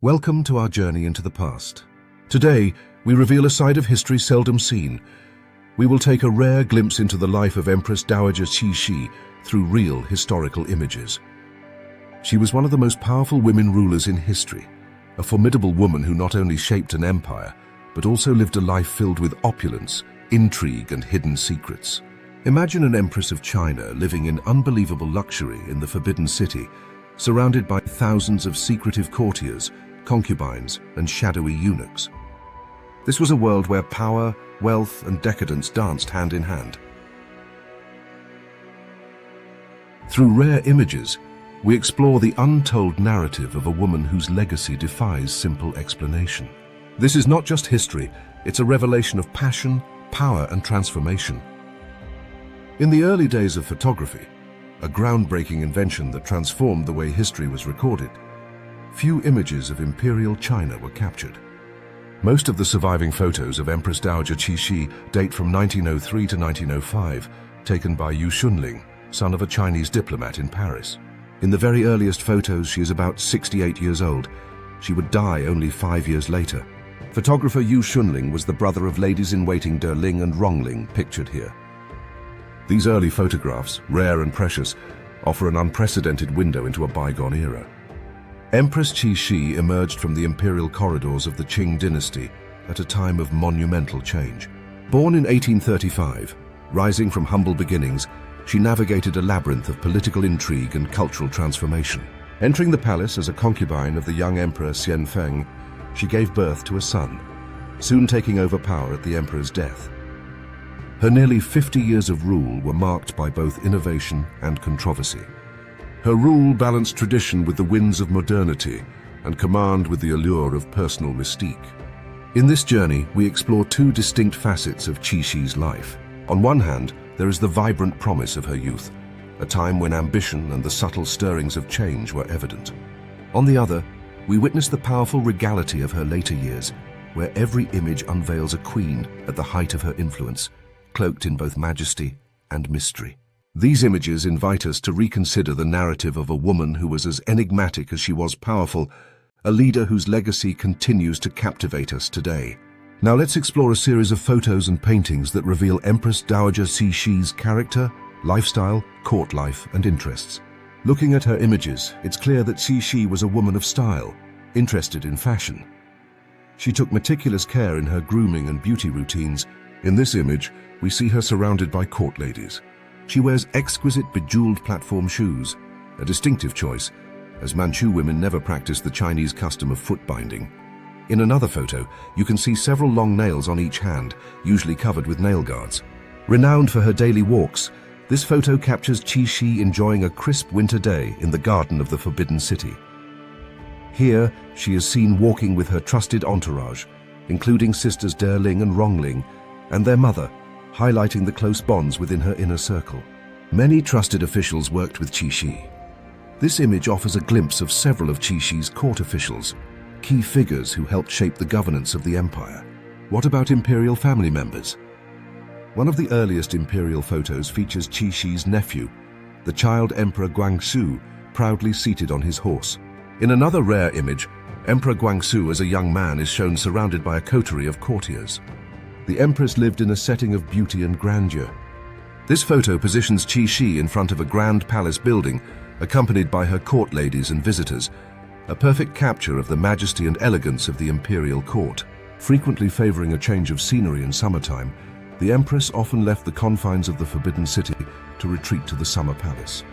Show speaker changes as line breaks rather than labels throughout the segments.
Welcome to our journey into the past. Today, we reveal a side of history seldom seen. We will take a rare glimpse into the life of Empress Dowager Cixi through real historical images. She was one of the most powerful women rulers in history, a formidable woman who not only shaped an empire, but also lived a life filled with opulence, intrigue, and hidden secrets. Imagine an empress of China living in unbelievable luxury in the Forbidden City, surrounded by thousands of secretive courtiers, concubines, and shadowy eunuchs. This was a world where power, wealth, and decadence danced hand in hand. Through rare images, we explore the untold narrative of a woman whose legacy defies simple explanation. This is not just history, it's a revelation of passion, power, and transformation. In the early days of photography, a groundbreaking invention that transformed the way history was recorded, few images of Imperial China were captured. Most of the surviving photos of Empress Dowager Cixi date from 1903 to 1905, taken by Yu Xunling, son of a Chinese diplomat in Paris. In the very earliest photos, she is about 68 years old. She would die only 5 years later. Photographer Yu Xunling was the brother of ladies-in-waiting Ling and Ling, pictured here. These early photographs, rare and precious, offer an unprecedented window into a bygone era. Empress Cixi emerged from the imperial corridors of the Qing Dynasty at a time of monumental change. Born in 1835, rising from humble beginnings, she navigated a labyrinth of political intrigue and cultural transformation. Entering the palace as a concubine of the young Emperor Xianfeng, she gave birth to a son, soon taking over power at the emperor's death. Her nearly 50 years of rule were marked by both innovation and controversy. Her rule balanced tradition with the winds of modernity and command with the allure of personal mystique. In this journey, we explore two distinct facets of Cixi's life. On one hand, there is the vibrant promise of her youth, a time when ambition and the subtle stirrings of change were evident. On the other, we witness the powerful regality of her later years, where every image unveils a queen at the height of her influence, cloaked in both majesty and mystery. These images invite us to reconsider the narrative of a woman who was as enigmatic as she was powerful, a leader whose legacy continues to captivate us today. Now let's explore a series of photos and paintings that reveal Empress Dowager Cixi's character, lifestyle, court life, and interests. Looking at her images, it's clear that Cixi was a woman of style, interested in fashion. She took meticulous care in her grooming and beauty routines. In this image, we see her surrounded by court ladies. She wears exquisite bejeweled platform shoes, a distinctive choice, as Manchu women never practiced the Chinese custom of foot binding. In another photo, you can see several long nails on each hand, usually covered with nail guards. Renowned for her daily walks, this photo captures Cixi enjoying a crisp winter day in the garden of the Forbidden City. Here, she is seen walking with her trusted entourage, including sisters Ling and Ling, and their mother, highlighting the close bonds within her inner circle. Many trusted officials worked with Cixi. This image offers a glimpse of several of Cixi's court officials, key figures who helped shape the governance of the empire. What about imperial family members? One of the earliest imperial photos features Cixi's nephew, the child Emperor Guangxu, proudly seated on his horse. In another rare image, Emperor Guangxu as a young man is shown surrounded by a coterie of courtiers. The empress lived in a setting of beauty and grandeur. This photo positions Cixi in front of a grand palace building, accompanied by her court ladies and visitors, a perfect capture of the majesty and elegance of the imperial court. Frequently favoring a change of scenery in summertime, the empress often left the confines of the Forbidden City to retreat to the summer palace.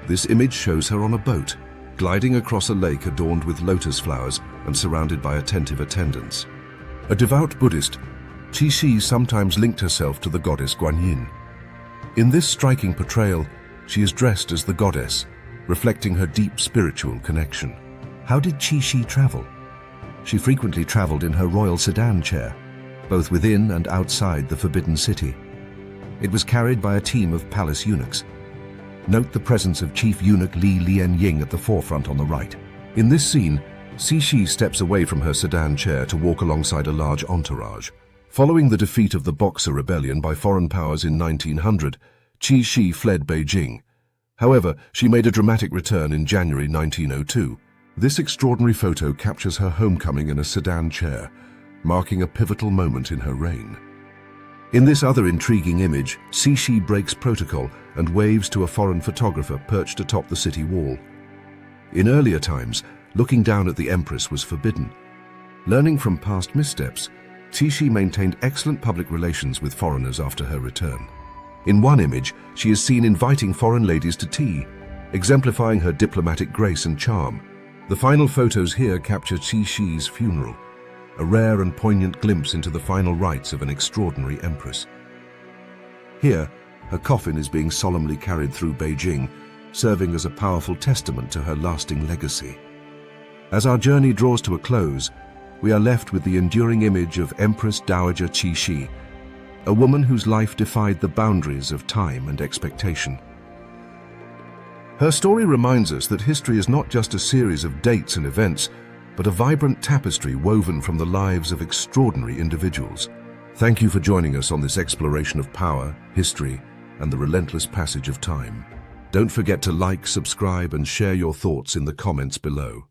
This image shows her on a boat, gliding across a lake adorned with lotus flowers and surrounded by attentive attendants. A devout Buddhist, Cixi sometimes linked herself to the goddess Guanyin. In this striking portrayal, she is dressed as the goddess, reflecting her deep spiritual connection. How did Cixi travel? She frequently traveled in her royal sedan chair, both within and outside the Forbidden City. It was carried by a team of palace eunuchs. Note the presence of Chief Eunuch Li Lianying at the forefront on the right. In this scene, Cixi steps away from her sedan chair to walk alongside a large entourage. Following the defeat of the Boxer Rebellion by foreign powers in 1900, Cixi fled Beijing. However, she made a dramatic return in January 1902. This extraordinary photo captures her homecoming in a sedan chair, marking a pivotal moment in her reign. In this other intriguing image, Cixi breaks protocol and waves to a foreign photographer perched atop the city wall. In earlier times, looking down at the empress was forbidden. Learning from past missteps, Cixi maintained excellent public relations with foreigners after her return. In one image, she is seen inviting foreign ladies to tea, exemplifying her diplomatic grace and charm. The final photos here capture Cixi's funeral, a rare and poignant glimpse into the final rites of an extraordinary empress. Here, her coffin is being solemnly carried through Beijing, serving as a powerful testament to her lasting legacy. As our journey draws to a close, we are left with the enduring image of Empress Dowager Cixi, a woman whose life defied the boundaries of time and expectation. Her story reminds us that history is not just a series of dates and events, but a vibrant tapestry woven from the lives of extraordinary individuals. Thank you for joining us on this exploration of power, history, and the relentless passage of time. Don't forget to like, subscribe, and share your thoughts in the comments below.